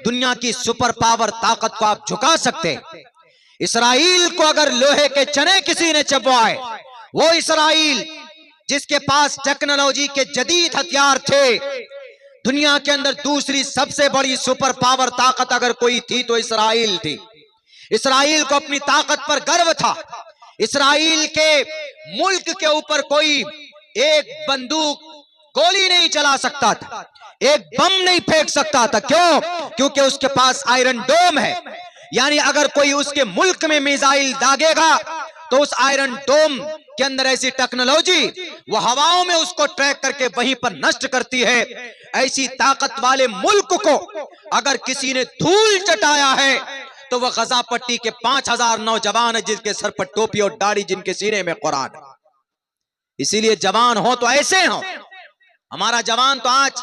दुनिया की super power ताकत को आप झुका सकते हैं। इसराइल को अगर लोहे के चने किसी ने चबवाए, वो इसराइल जिसके पास टेक्नोलॉजी के जदीद हथियार थे, दुनिया के अंदर दूसरी सबसे बड़ी सुपर पावर ताकत अगर कोई थी तो इसराइल थी। इसराइल को अपनी ताकत पर गर्व था। इसराइल के मुल्क के ऊपर कोई एक बंदूक गोली नहीं चला सकता था, एक बम नहीं फेंक सकता था। क्यों? क्योंकि उसके पास आयरन डोम है। यानी अगर कोई उसके मुल्क में मिसाइल दागेगा तो उस आयरन डोम के अंदर ऐसी टेक्नोलॉजी, वो हवाओं में उसको ट्रैक करके वहीं पर नष्ट करती है। ऐसी ताकत वाले मुल्क को अगर किसी ने धूल चटाया है तो वह गजा पट्टी के 5000 नौजवान है जिनके सर पर टोपी और दाढ़ी, जिनके सीने में कुरान है। इसीलिए जवान हो तो ऐसे हो। हमारा जवान तो आज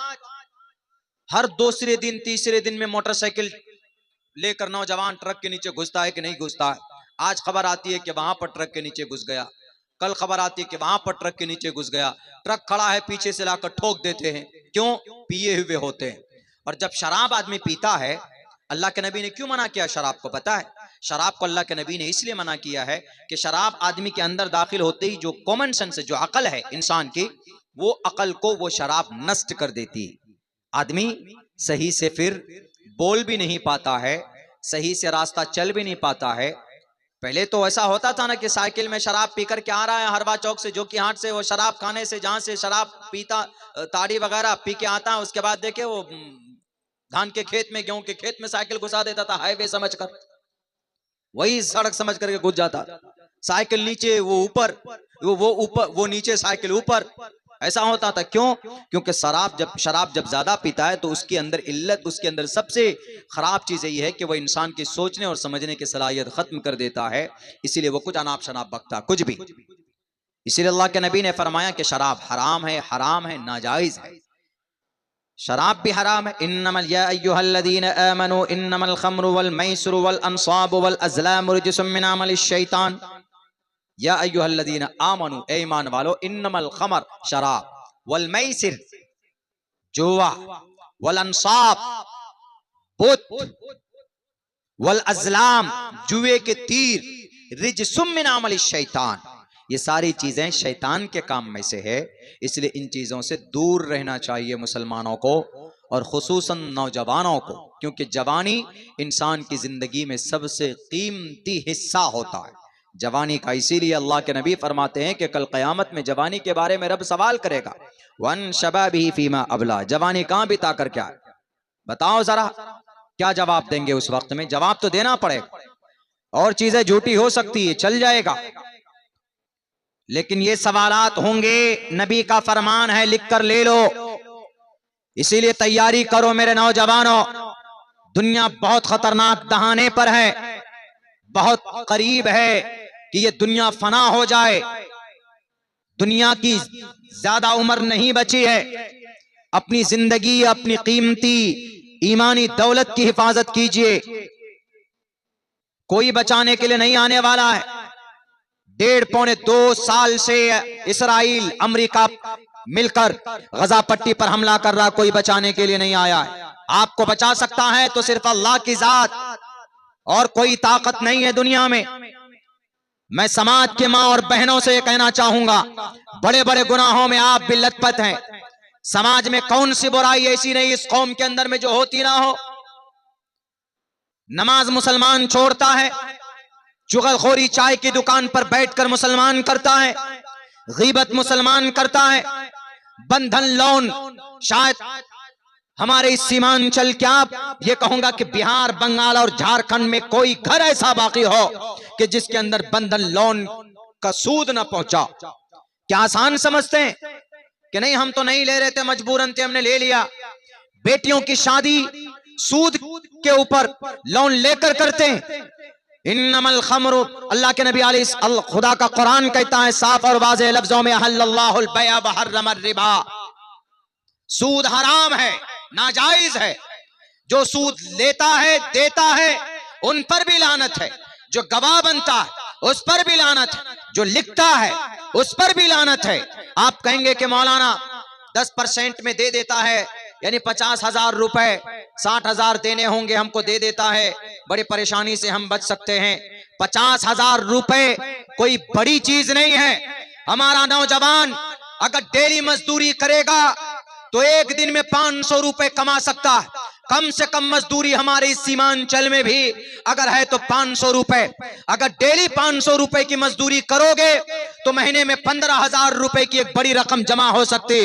हर दूसरे दिन तीसरे दिन में मोटरसाइकिल लेकर नौजवान ट्रक के नीचे घुसता है कि नहीं घुसता है। आज खबर आती है कि वहां पर ट्रक के नीचे घुस गया, कल खबर आती है कि वहां पर ट्रक के नीचे घुस गया। ट्रक खड़ा है, पीछे से लाकर ठोक देते हैं। क्यों? पिए हुए होते हैं। और जब शराब आदमी पीता है, अल्लाह के नबी ने क्यों मना किया शराब को? पता है? शराब को अल्लाह के नबी ने इसलिए मना किया है कि शराब आदमी के अंदर दाखिल होते ही जो कॉमन सेंस है, जो अकल है इंसान की, वो अकल को वो शराब नष्ट कर देती। आदमी सही से फिर बोल भी नहीं पाता है, सही से रास्ता चल भी नहीं पाता है। पहले तो ऐसा होता था ना कि साइकिल में शराब पीकर के आ रहा है हरवा चौक से, जो कि हाट से, वो शराब खाने से, जहां से शराब पीता, ताड़ी वगैरह पी के आता है, उसके बाद देखे वो धान के खेत में, गेहूं के खेत में साइकिल घुसा देता था हाईवे समझकर, वही सड़क समझ करके घुस जाता। साइकिल नीचे, वो ऊपर, वो ऊपर, वो नीचे, साइकिल ऊपर, ऐसा होता था। क्यों? क्योंकि शराब जब ज्यादा पीता है तो उसके अंदर इल्लत, उसके अंदर सबसे खराब चीज यही है कि वो इंसान की सोचने और समझने की सलाहियत खत्म कर देता है। इसीलिए वो कुछ अनाप शनाप बकता, कुछ भी। इसीलिए अल्लाह के नबी ने फरमाया कि शराब हराम है, नाजायज है। शराब भी हराम है। इन्नमल या अय्युहल्लज़ीना आमनू इन्नमल खम्रु वल मैसरु वल अंसाबु वल अज़लामु रिजसुम मिन अमलिश शैतान। या अय्युहल्लज़ीना आमनू, ए ईमान वालो, इन्नमल खमर, शराब, वल मैसिर, जुआ, वल अंसाब, बुत, वल अज़लाम, जुए के तीर, रिजसुम मिन अमलिश शैतान, ये सारी चीजें शैतान के काम में से है। इसलिए इन चीजों से दूर रहना चाहिए मुसलमानों को, और खुसूसन नौजवानों को, क्योंकि जवानी इंसान की जिंदगी में सबसे कीमती हिस्सा होता है। जवानी का इसीलिए अल्लाह के नबी फरमाते हैं कि कल क़यामत में जवानी के बारे में रब सवाल करेगा, वन शबाबिही फीमा अबला, जवानी कहां बिता कर क्या है? बताओ जरा, क्या जवाब देंगे उस वक्त में? जवाब तो देना पड़ेगा। और चीजें झूठी हो सकती है, चल जाएगा, लेकिन ये सवालात होंगे। नबी का फरमान है, लिख कर ले लो। इसीलिए तैयारी करो मेरे नौजवानों। दुनिया बहुत खतरनाक दहाने पर है, बहुत करीब है कि ये दुनिया फना हो जाए। दुनिया की ज्यादा उम्र नहीं बची है। अपनी जिंदगी, अपनी कीमती ईमानी दौलत की हिफाजत कीजिए। कोई बचाने के लिए नहीं आने वाला है। 1.5-2 साल से इसराइल, अमेरिका मिलकर गजा पट्टी पर हमला कर रहा, कोई बचाने के लिए नहीं आया है। आपको बचा सकता है तो सिर्फ अल्लाह की जात, और कोई ताकत नहीं है दुनिया में। मैं समाज के मां और बहनों से यह कहना चाहूंगा, बड़े बड़े गुनाहों में आप भी लथपथ हैं। समाज में कौन सी बुराई ऐसी नहीं इस कौम के अंदर में जो होती ना हो। नमाज मुसलमान छोड़ता है, चुगलखोरी चाय की दुकान पर बैठकर मुसलमान करता है, गीबत मुसलमान करता है, बंधन लोन, शायद हमारे इस सीमांचल, क्या ये कहूंगा कि बिहार, बंगाल और झारखंड में कोई घर ऐसा बाकी हो कि जिसके अंदर बंधन लोन का सूद ना पहुंचा। क्या आसान समझते हैं कि नहीं हम तो नहीं ले रहे थे, मजबूरन थे, हमने ले लिया। बेटियों की शादी सूद के ऊपर लोन लेकर करते हैं। इन्नमल खमरु, अल्लाह के नबी अलैहि, खुदा का कुरान कहता है साफ और वाज़ेह लफ्जों में, अहल्लल्लाहुल बैअ व हर्रमर रिबा, सूद हराम है, नाजायज है। जो सूद लेता है, देता है, उन पर भी लानत है। जो गवाह बनता है उस पर भी लानत है, जो लिखता है उस पर भी लानत है। आप कहेंगे कि मौलाना 10% में दे देता है, यानी 50,000 रुपए 60,000 देने होंगे, हमको दे देता है, बड़ी परेशानी से हम बच सकते हैं। 50,000 रुपए कोई बड़ी चीज नहीं है। हमारा नौजवान अगर डेली मजदूरी करेगा तो एक दिन में 500 रुपए कमा सकता है। कम से कम मजदूरी हमारे इस सीमांचल में भी अगर है तो 500 रुपए। अगर डेली 500 रुपए की मजदूरी करोगे तो महीने में 15,000 रुपए की एक बड़ी रकम जमा हो सकती।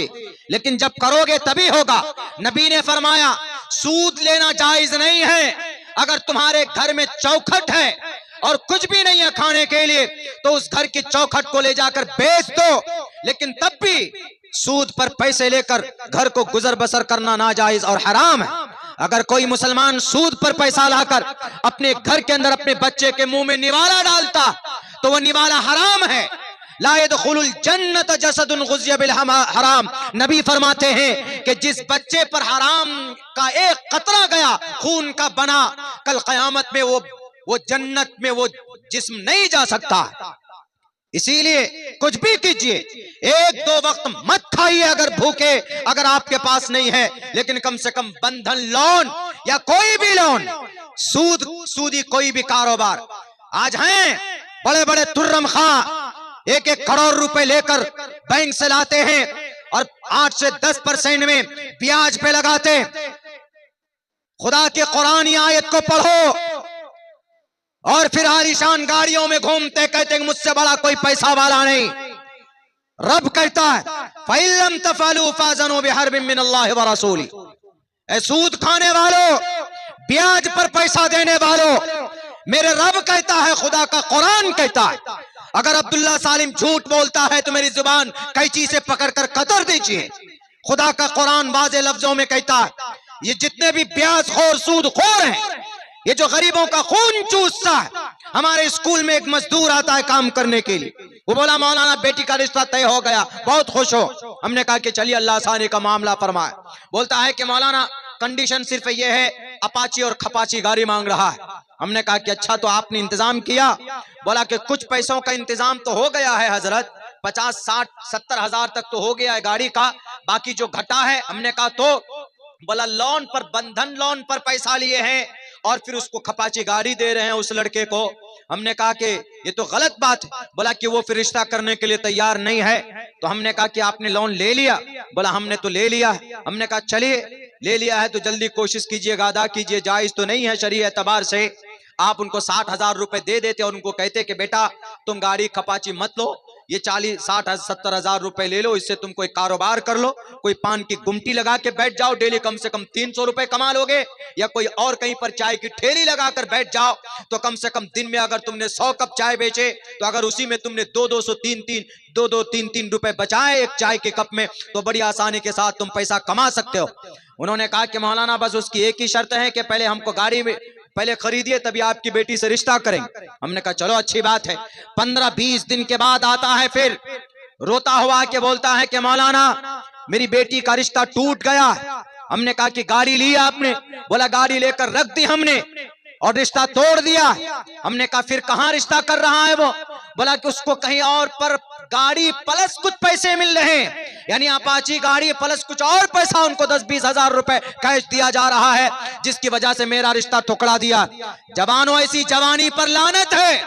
लेकिन जब करोगे तभी होगा। नबी ने फरमाया सूद लेना जायज नहीं है। अगर तुम्हारे घर में चौखट है और कुछ भी नहीं है खाने के लिए तो उस घर की चौखट को ले जाकर बेच दो, लेकिन तब भी सूद पर पैसे लेकर घर को गुजर बसर करना नाजायज और हराम है। अगर कोई मुसलमान सूद पर पैसा लाकर अपने घर के अंदर अपने बच्चे के मुंह में निवाला डालता तो वह निवाला हराम है। ला यदखुलुल जन्नत जसदुन गुज़िया बिल हराम। नबी फरमाते हैं कि जिस बच्चे पर हराम का एक कतरा गया खून का बना, कल क़यामत में वो जन्नत में वो जिस्म नहीं जा सकता। इसीलिए कुछ भी कीजिए, एक दो वक्त मत खाइए अगर भूखे, अगर आपके पास नहीं है, लेकिन कम से कम बंधन लोन या कोई भी लोन, सूदी कोई भी कारोबार। आज हैं बड़े बड़े तुर्रम खां 1-1 करोड़ रुपए लेकर बैंक से लाते हैं और 8 से 10% में ब्याज पे लगाते। खुदा के कुरान की आयत को पढ़ो और फिर आलीशान गाड़ियों में घूमते, कहते हैं मुझसे बड़ा कोई पैसा वाला नहीं। रब कहता है फ़इल्लम तफ़अलू फ़अज़नु बिहर्बिन मिनल्लाहि व रसूली। ऐ सूद खाने वालों, ब्याज पर पैसा देने वालों, मेरे रब कहता है, खुदा का कुरान कहता है, अगर अब्दुल्ला सालिम झूठ बोलता है तो मेरी जुबान कैंची से पकड़कर कतर दीजिए। खुदा का कुरान वाज़े लफ्जों में कहता है ये जितने भी ब्याज खोर सूद खोर हैं, ये जो गरीबों का खून चूसता है। हमारे स्कूल में एक मजदूर आता है काम करने के लिए, वो बोला मौलाना बेटी का रिश्ता तय हो गया, बहुत खुश हो। हमने कहा कि चलिए अल्लाह आसानी का मामला फरमाए। बोलता है कि मौलाना कंडीशन सिर्फ ये है, अपाची और खपाची गाड़ी मांग रहा है। हमने कहा कि अच्छा तो आपने इंतजाम किया? बोला कि कुछ पैसों का इंतजाम तो हो गया है हजरत, 50, 60, 70 हजार तक तो हो गया है गाड़ी का, बाकी जो घटा है। हमने कहा तो? बोला लोन पर, बंधन लोन पर पैसा लिए हैं और फिर उसको खपाची गाड़ी दे रहे हैं उस लड़के को। हमने कहा कि ये तो गलत बात है। बोला कि वो फिर रिश्ता करने के लिए तैयार नहीं है। तो हमने कहा कि आपने लोन ले लिया? बोला हमने तो ले लिया। हमने कहा चलिए ले लिया है तो जल्दी कोशिश कीजिएगा, अदा कीजिए, जायज तो नहीं है शरीय एतबार से। आप उनको 60,000 रुपए दे देते और उनको कहते कि बेटा तुम गाड़ी खपाची मत लो, ये 40, 60, 70 हजार रुपए ले लो, इससे तुम कोई कारोबार कर लो, कोई पान की गुमटी लगा के बैठ जाओ, डेली कम से कम 300 रुपए कमा लोगे, या कोई और कहीं पर चाय की ठेली लगाकर बैठ जाओ तो कम से कम दिन में अगर तुमने 100 कप चाय बेचे तो अगर उसी में तुमने 2-3 रुपए बचाए एक चाय के कप में तो बड़ी आसानी के साथ तुम पैसा कमा सकते हो। उन्होंने कहा कि मौलाना बस उसकी एक ही शर्त है कि पहले हमको गाड़ी में पहले खरीदिए तभी आपकी बेटी से रिश्ता करेंगे। हमने कहा चलो अच्छी बात है। 15-20 दिन के बाद आता है, फिर रोता हुआ के बोलता है कि मौलाना मेरी बेटी का रिश्ता टूट गया। हमने कहा कि गाड़ी ली आपने? बोला गाड़ी लेकर रख दी हमने और रिश्ता तोड़ दिया। हमने कहा फिर कहाँ रिश्ता कर रहा है वो? बोला कि उसको कहीं और पर गाड़ी प्लस कुछ पैसे मिल रहे हैं, यानी अपाची गाड़ी प्लस कुछ और पैसा उनको 10-20 हजार रुपए कैश दिया जा रहा है, जिसकी वजह से मेरा रिश्ता ठुकरा दिया। जवानों ऐसी जवानी पर लानत है,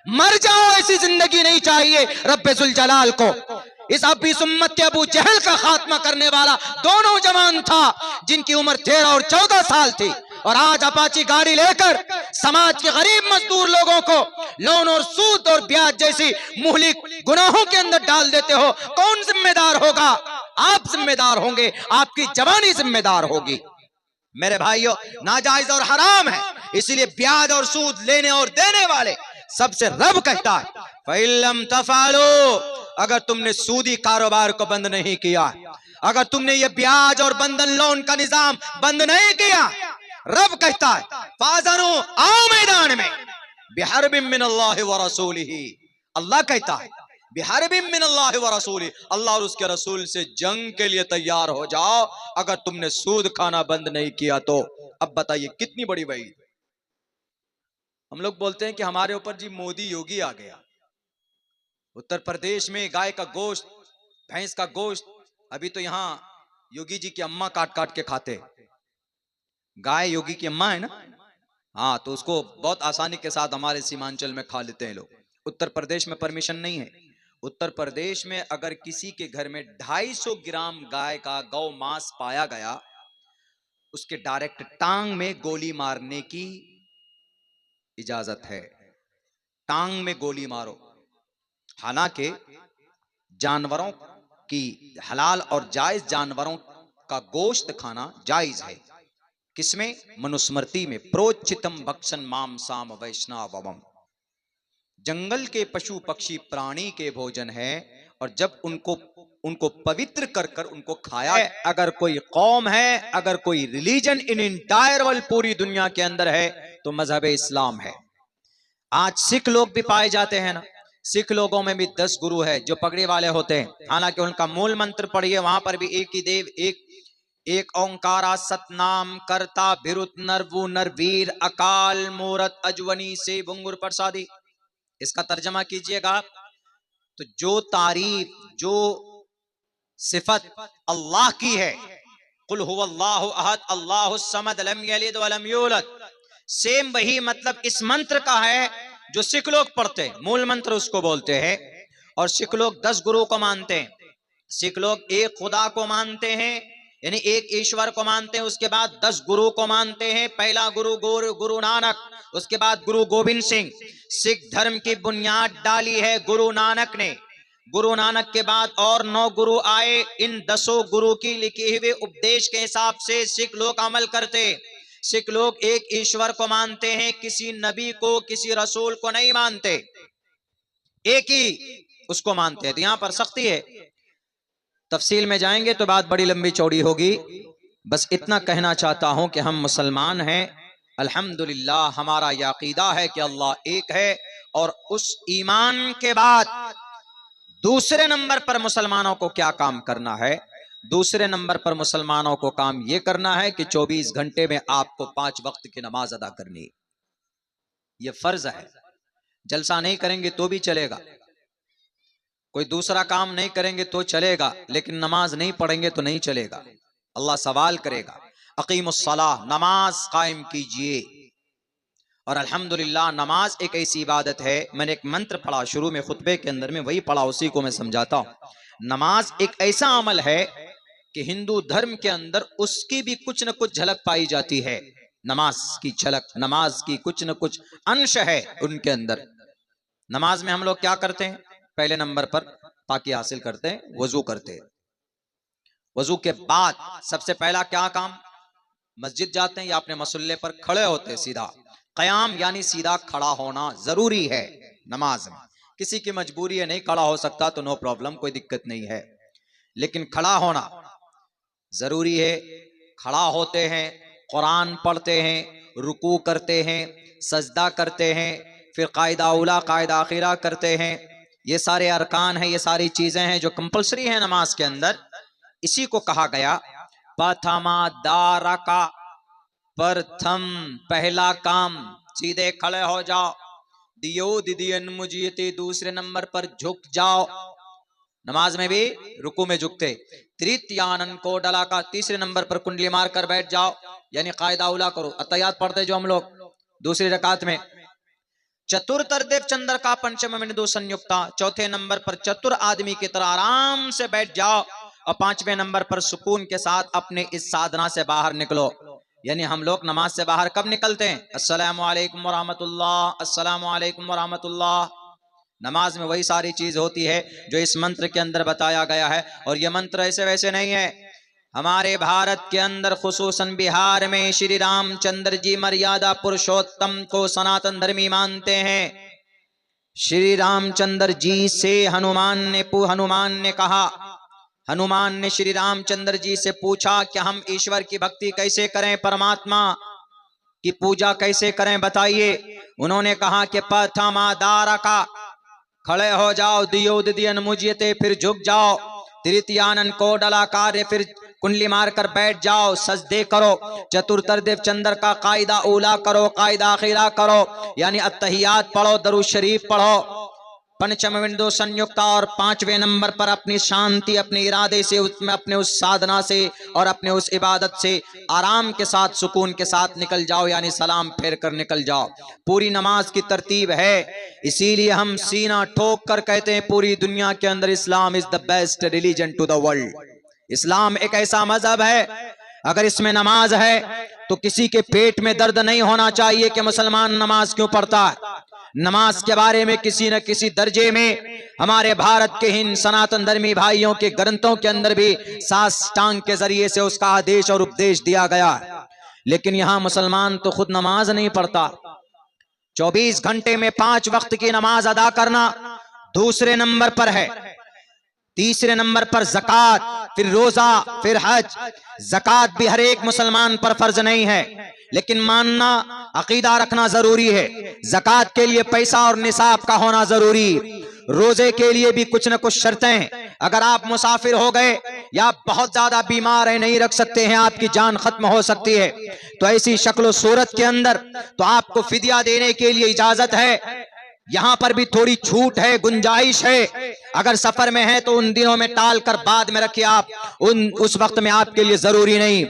मर जाओ, ऐसी जिंदगी नहीं चाहिए रब्बे जुल जलाल को। इस अबीस उम्मत के अबू जहल का खात्मा करने वाला दोनों जवान था जिनकी उम्र 13 और 14 साल थी, और आज अपाची गाड़ी लेकर समाज के गरीब मजदूर लोगों को लोन और सूद और ब्याज जैसी मुहलिक गुनाहों के अंदर डाल देते हो। कौन जिम्मेदार होगा? आप जिम्मेदार होंगे, आपकी जवानी जिम्मेदार होगी। मेरे भाइयों नाजायज और हराम है, इसीलिए ब्याज और सूद लेने और देने वाले सबसे रब कहता है फ़इल्लम तफ़अलू, अगर तुमने सूदी कारोबार को बंद नहीं किया, अगर तुमने ये ब्याज और बंधन लोन का निजाम बंद नहीं किया, रब कहता है फ़अज़नु, आओ मैदान में, बिहर्बिन मिनल्लाहि व रसूलिही। अल्लाह कहता है बिहर्बिन मिनल्लाहि व रसूलिही, अल्लाह और उसके रसूल से जंग के लिए तैयार हो जाओ अगर तुमने सूद खाना बंद नहीं किया तो। अब बताइए कितनी बड़ी वईद। हम लोग बोलते हैं कि हमारे ऊपर जी मोदी योगी आ गया। उत्तर प्रदेश में गाय का गोश्त, भैंस का गोश्त, अभी तो यहाँ योगी जी की अम्मा काट काट के खाते। गाय योगी की अम्मा है ना, हाँ, तो उसको बहुत आसानी के साथ हमारे सीमांचल में खा लेते हैं लोग। उत्तर प्रदेश में परमिशन नहीं है। उत्तर प्रदेश में अगर किसी के घर में 250 ग्राम गाय का गौ मांस पाया गया, उसके डायरेक्ट टांग में गोली मारने की इजाजत है। टांग में गोली मारो। हालांकि जानवरों की हलाल और जायज जानवरों का गोश्त खाना जायज है। किसमें? मनुस्मृति में, प्रोचितम भक्षण माम साम वैष्णवम। जंगल के पशु पक्षी प्राणी के भोजन है, और जब उनको पवित्र कर कर उनको खाया। अगर कोई कौम है, अगर कोई रिलीजन इन इंटायर वर्ल्ड पूरी दुनिया के अंदर है, तो मजहब इस्लाम है। आज सिख लोग भी पाए जाते हैं ना, सिख लोगों में भी 10 गुरु है जो पगड़ी वाले होते हैं। हालांकि उनका मूल मंत्र पढ़िए, वहां पर भी एक ही देव, एक ओंकारा सतनाम करता भिरुत नरवु नरवीर अकाल मूरत अजवनी से बुंगुर प्रसादी। इसका तर्जमा कीजिएगा तो जो तारीफ, जो सिफत अल्लाह की है, कुल हुवल्लाहु अहद अल्लाहु समद लम यलिद वलम यूलद, सेम वही मतलब इस मंत्र का है जो सिख लोग पढ़ते हैं। मूल मंत्र उसको बोलते हैं। और सिख लोग 10 गुरु को मानते हैं। सिख लोग एक खुदा को मानते हैं, यानी एक ईश्वर को मानते हैं। उसके बाद 10 गुरु को मानते हैं। पहला गुरु गुरु नानक, उसके बाद गुरु गोविंद सिंह। सिख धर्म की बुनियाद डाली है गुरु नानक ने। गुरु नानक के बाद और 9 गुरु आए। इन 10 गुरु की लिखे हुए उपदेश के हिसाब से सिख लोग अमल करते। सिख लोग एक ईश्वर को मानते हैं, किसी नबी को, किसी रसूल को नहीं मानते, एक ही उसको मानते हैं। तो यहां पर सख्ती है। तफसील में जाएंगे तो बात बड़ी लंबी चौड़ी होगी। बस इतना कहना चाहता हूं कि हम मुसलमान हैं, अल्हम्दुलिल्लाह। हमारा यह अकीदा है कि अल्लाह एक है। और उस ईमान के बाद दूसरे नंबर पर मुसलमानों को क्या काम करना है? दूसरे नंबर पर मुसलमानों को काम यह करना है कि 24 घंटे में आपको 5 वक्त की नमाज अदा करनी, यह फर्ज है। जलसा नहीं करेंगे तो भी चलेगा, कोई दूसरा काम नहीं करेंगे तो चलेगा, लेकिन नमाज नहीं पढ़ेंगे तो नहीं चलेगा। अल्लाह सवाल करेगा। अकीमुस्सलाह, नमाज कायम कीजिए। और अल्हम्दुलिल्लाह नमाज एक ऐसी इबादत है, मैंने एक मंत्र पढ़ा शुरू में खुतबे के अंदर में, वही पढ़ा, उसी को मैं समझाता हूं। नमाज एक ऐसा अमल है कि हिंदू धर्म के अंदर उसकी भी कुछ न कुछ झलक पाई जाती है। नमाज की झलक, नमाज की कुछ न कुछ अंश है उनके अंदर। नमाज में हम लोग क्या करते हैं? पहले नंबर पर पाकी हासिल करते हैं, वजू करते हैं। वजू के बाद सबसे पहला क्या काम? मस्जिद जाते हैं या अपने मसल्ले पर खड़े होते हैं सीधा। कयाम यानी सीधा खड़ा होना जरूरी है नमाज में। किसी की मजबूरी है नहीं खड़ा हो सकता तो नो प्रॉब्लम, कोई दिक्कत नहीं है, लेकिन खड़ा होना जरूरी है। खड़ा होते हैं, कुरान पढ़ते हैं, रुकू करते हैं, सजदा करते हैं, फिर कायदा उला कायदा आखिरा करते हैं। ये सारे अरकान हैं, ये सारी चीजें हैं जो कंपलसरी है नमाज के अंदर। इसी को कहा गया प्रथमा दारा का, प्रथम पहला काम, सीधे खड़े हो जाओ। दियो दिदियन मुझीते, दूसरे नंबर पर झुक जाओ। नमाज में भी रुकू में झुकते। तृतीयानन को डला का, तीसरे नंबर पर कुंडली मार कर बैठ जाओ, यानी कायदा उला करो। अत्तहियात पढ़ते जो हम लोग दूसरी रकात में। चतुर्थदेव चंद्र का पंचम मिनदो संयुक्ता, चौथे नंबर पर चतुर आदमी की तरह आराम से बैठ जाओ। और 5वें नंबर पर सुकून के साथ अपने इस साधना से बाहर निकलो। यानी हम लोग नमाज से बाहर कब निकलते हैं? अस्सलामु अलैकुम वरहमतुल्लाह, अस्सलामु अलैकुम वरहमतुल्लाह। नमाज में वही सारी चीज होती है जो इस मंत्र के अंदर बताया गया है। और यह मंत्र ऐसे वैसे नहीं है। हमारे भारत के अंदर खुसूसन बिहार में श्री रामचंद्र जी मर्यादा पुरुषोत्तम को सनातन धर्मी मानते हैं। श्री रामचंद्र जी से हनुमान ने कहा, हनुमान ने श्री रामचंद्र जी से पूछा कि हम ईश्वर की भक्ति कैसे करें, परमात्मा की पूजा कैसे करें, बताइए। उन्होंने कहा कि प्रथमा दारा का, खड़े हो जाओ। दियो दिदियन मुझियते, फिर झुक जाओ। तृतीयानन को डला कार्य, फिर कुंडली मारकर बैठ जाओ, सजदे करो। चतुर्थदेव चंद्र का कायदा उला करो, कायदा आखिरा करो, यानी अत्तहियात पढ़ो, दरूद शरीफ पढ़ो। पंचम बिंदु संयुक्ता और 5वें नंबर पर अपनी शांति, अपने इरादे से, उसमें अपने उस साधना से और अपने उस इबादत से आराम के साथ, सुकून के साथ निकल जाओ, यानी सलाम फेर कर निकल जाओ। पूरी नमाज की तरतीब है, इसीलिए हम सीना ठोक कर कहते हैं पूरी दुनिया के अंदर Islam is the best religion to the world. इस्लाम एक ऐसा मजहब है, अगर इसमें नमाज है तो किसी के पेट में दर्द नहीं होना चाहिए कि मुसलमान नमाज क्यों पढ़ता है। नमाज के बारे में किसी न किसी दर्जे में हमारे भारत के हिंद सनातन धर्मी भाइयों के ग्रंथों के अंदर भी साष्टांग के जरिए से उसका आदेश और उपदेश दिया गया है, लेकिन यहां मुसलमान तो खुद नमाज नहीं पढ़ता। 24 घंटे में 5 वक्त की नमाज अदा करना दूसरे नंबर पर है। तीसरे नंबर पर ज़कात, फिर रोजा, फिर हज। ज़कात भी हर एक मुसलमान पर फर्ज नहीं है, लेकिन मानना, अकीदा रखना जरूरी है। ज़कात के लिए पैसा और निसाब का होना जरूरी। रोजे के लिए भी कुछ न कुछ शर्तें हैं। अगर आप मुसाफिर हो गए या बहुत ज्यादा बीमार है, नहीं रख सकते हैं, आपकी जान खत्म हो सकती है, तो ऐसी शक्ल सूरत के अंदर तो आपको फिदिया देने के लिए इजाजत है। यहां पर भी थोड़ी छूट है, गुंजाइश है। अगर सफर में है तो उन दिनों में टाल कर बाद में रखिए, आप उस वक्त में आपके लिए जरूरी नहीं।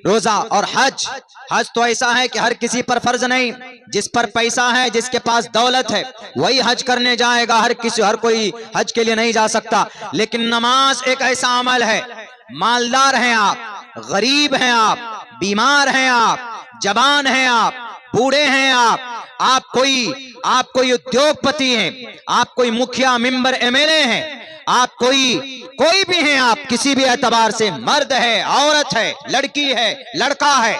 रोजा और हज, हज तो ऐसा है कि हर किसी पर फर्ज नहीं। जिस पर पैसा है, जिसके पास दौलत है, वही हज करने जाएगा। हर कोई हज के लिए नहीं जा सकता। लेकिन नमाज एक ऐसा अमल है, मालदार हैं आप, गरीब हैं आप, बीमार हैं आप, जवान हैं आप, बूढ़े हैं आप कोई उद्योगपति हैं, आप कोई मुखिया, मेंबर, एमएलए हैं, आप कोई भी हैं, आप किसी भी एतबार से, मर्द है, औरत है, लड़की है, लड़का है,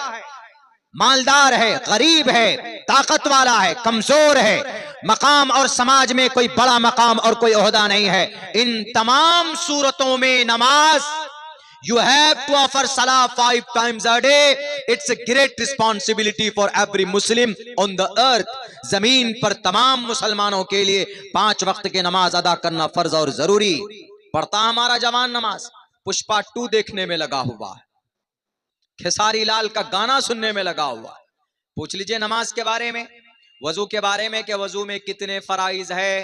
मालदार है, गरीब है, ताकत वाला है, कमजोर है, मकाम और समाज में कोई बड़ा मकाम और कोई ओहदा नहीं है, इन तमाम सूरतों में नमाज, you have to offer salah 5 times a day. It's a great responsibility for every Muslim on the earth. जमीन पर तमाम मुसलमानों के लिए 5 वक्त की नमाज अदा करना फर्ज और जरूरी। पढ़ता हमारा जवान नमाज, पुष्पा 2 देखने में लगा हुआ है, खेसारी लाल का गाना सुनने में लगा हुआ है। पूछ लीजिए नमाज के बारे में, वजू के बारे में कि वजू में कितने फराइज है,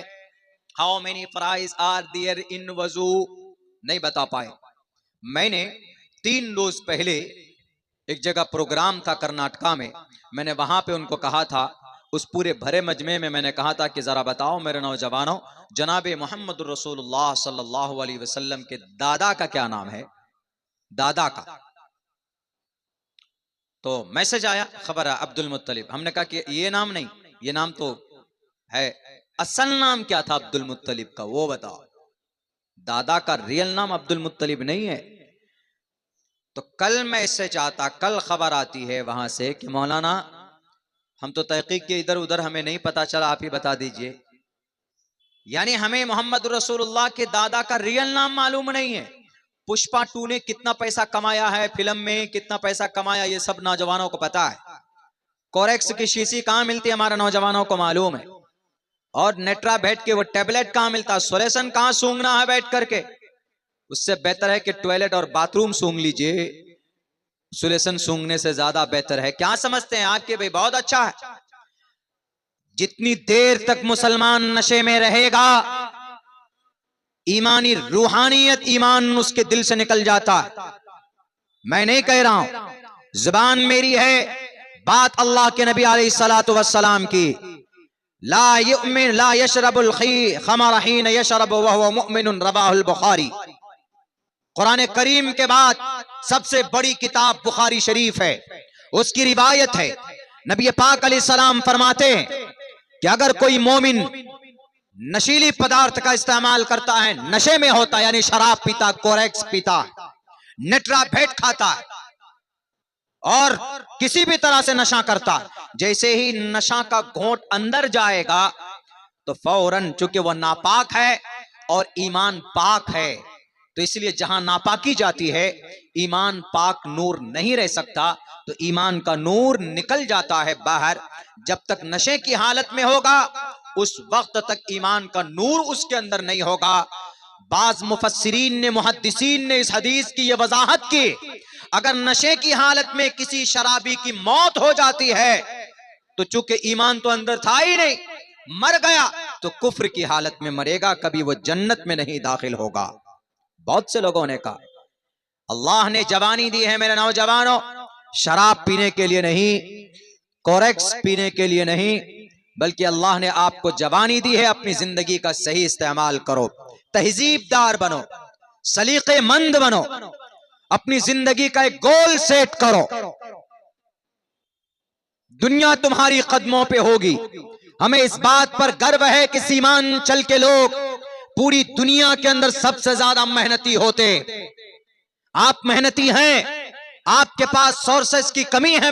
हाउ मेनी फराइज आर देयर इन वजू, नहीं बता पाए। मैंने 3 रोज पहले एक जगह प्रोग्राम था कर्नाटका में, मैंने वहां पे उनको कहा था, उस पूरे भरे मजमे में मैंने कहा था कि जरा बताओ मेरे नौजवानों, जनाबे मोहम्मद रसूलुल्लाह सल्लल्लाहु अलैहि वसल्लम के दादा का क्या नाम है, दादा का। तो मैसेज आया, खबर है अब्दुल मुत्तलिब। हमने कहा कि ये नाम नहीं, ये नाम तो है, असल नाम क्या था अब्दुल मुत्तलिब का, वो बताओ। दादा का रियल नाम अब्दुल मुत्तलिब नहीं है। तो कल मैसेज आता, कल खबर आती है वहां से कि मौलाना हम तो तहकीक के इधर उधर, हमें नहीं पता चला, आप ही बता दीजिए। यानी हमें मोहम्मद रसूलुल्लाह के दादा का रियल नाम मालूम नहीं है। पुष्पा 2 ने कितना पैसा कमाया है, फिल्म में कितना पैसा कमाया, ये सब नौजवानों को पता है। कोरेक्स की शीशी कहां मिलती है, हमारे नौजवानों को मालूम है। और नेट्रा बैठ के वो टेबलेट कहां मिलता है, सोलेशन कहां सूंघना है बैठ करके। उससे बेहतर है कि टॉयलेट और बाथरूम सूंघ लीजिए, सोलेशन सूंघने से ज्यादा बेहतर है। क्या समझते हैं आपके भाई, बहुत अच्छा है। जितनी देर तक मुसलमान नशे में रहेगा, ईमानी रूहानियत, ईमान उसके दिल से निकल जाता है। मैं नहीं कह रहा हूं, जुबान मेरी है, बात अल्लाह के नबी अलैहिस्सलातु वस्सलाम की। ला यशरबुल खमर हीन यशरब वहुव मुमिनुन, रवाहुल बुखारी। कुरान करीम के बाद सबसे बड़ी किताब बुखारी शरीफ है, उसकी रिवायत है। नबी पाक अलैहिस्सलाम फरमाते हैं कि अगर कोई मोमिन नशीली पदार्थ का इस्तेमाल करता है, नशे में होता है, यानी शराब पीता, कोरेक्स पीता, नेट्रा भेट खाता है और किसी भी तरह से नशा करता है, जैसे ही नशा का घोंट अंदर जाएगा तो फौरन, चूंकि वह नापाक है और ईमान पाक है, तो इसलिए जहां नापाकी जाती है ईमान पाक नूर नहीं रह सकता, तो ईमान का नूर निकल जाता है बाहर। जब तक नशे की हालत में होगा उस वक्त तक ईमान का नूर उसके अंदर नहीं होगा। बाज मुफस्सिरीन ने, मुहद्दिसीन ने इस हदीस की यह वजाहत की, अगर नशे की हालत में किसी शराबी की मौत हो जाती है तो चूंकि ईमान तो अंदर था ही नहीं, मर गया, तो कुफ्र की हालत में मरेगा, कभी वो जन्नत में नहीं दाखिल होगा। बहुत से लोगों ने कहा अल्लाह ने जवानी दी है मेरे नौजवानों, शराब पीने के लिए नहीं, कोरेक्स पीने के लिए नहीं, बल्कि अल्लाह ने आपको जवानी दी है, अपनी जिंदगी का सही इस्तेमाल करो, तहजीबदार बनो, सलीकेमंद बनो, अपनी जिंदगी का एक गोल सेट करो। दुनिया तुम्हारी कदमों पे होगी। हमें इस बात पर गर्व है कि सीमांचल के लोग पूरी दुनिया के अंदर सबसे ज्यादा मेहनती होते। आप मेहनती हैं, आपके पास सोर्सेस की कमी है।